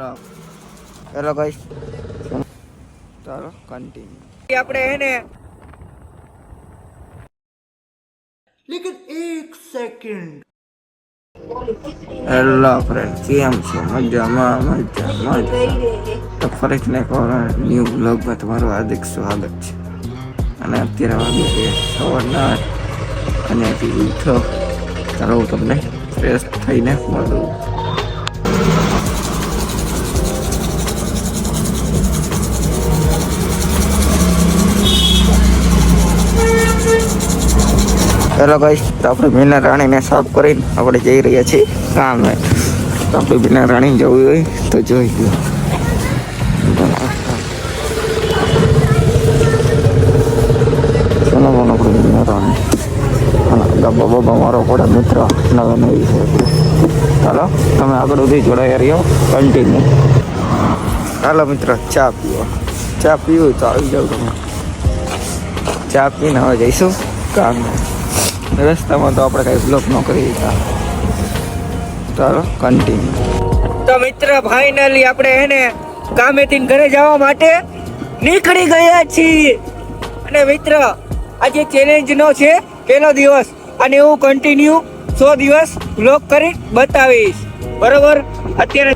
Hello guys, चलो continue આપણે હે ને लेकिन एक सेकंड હેલો ફ્રેન્ડ, કેમ છો? મજામાં તો ફરીથી એક ન્યૂ બ્લોગમાં તમારું હાર્દિક સ્વાગત છે. અને અત્યારે વાગે છે 9:30 અને ઉઠો ચાલો હું તમને ફ્રેશ થઈને મળું. હેલો ગાઈસ, તો આપણે મીના રાણીને સાફ કરીને આપણે જઈ રહ્યા છીએ કામે. તો આપણે મીના રાણી જવું હોય તો જોઈ લો. ચલો બોલો આપણે મીના રાણી બાબા મારો કોડા મિત્ર નવા નવી છે. ચાલો તમે આગળ સુધી જોડાયા રહ્યો કન્ટિન્યુ. ચાલો મિત્ર, ચા પીવું તો આવી જાવ તમે. ચા પીને હવે જઈશું કામે. રસ્તામાં તો આપણે કઈ બ્લોક ન કરી દીધા. ચાલો કન્ટિન્યુ. તો મિત્ર ફાઇનલી આપણે એને કામેથી ઘરે જવા માટે નીકળી ગયા છીએ. અને મિત્ર આજે ચેલેન્જ નો છે પહેલો દિવસ, અને હું કન્ટિન્યુ 100 દિવસ બ્લોક કરી બતાવીશ. બરોબર? અત્યારે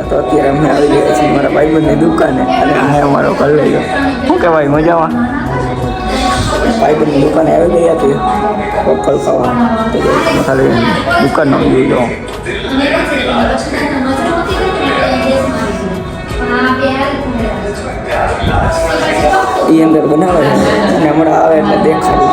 તો અત્યારે અમે આવી ગયા છીએ મારા ભાઈબંધની દુકાને. અને આ અમારો ઘર લઈ ગયો. શું કહેવાય, મજામાં? ભાઈબંધની દુકાને આવી ગયા છીએ પપ્પલ ખાવા. ખાલી દુકાનનો જોઈ લો. એ અંદર બનાવે અને હમણાં આવે એટલે દેખાડું.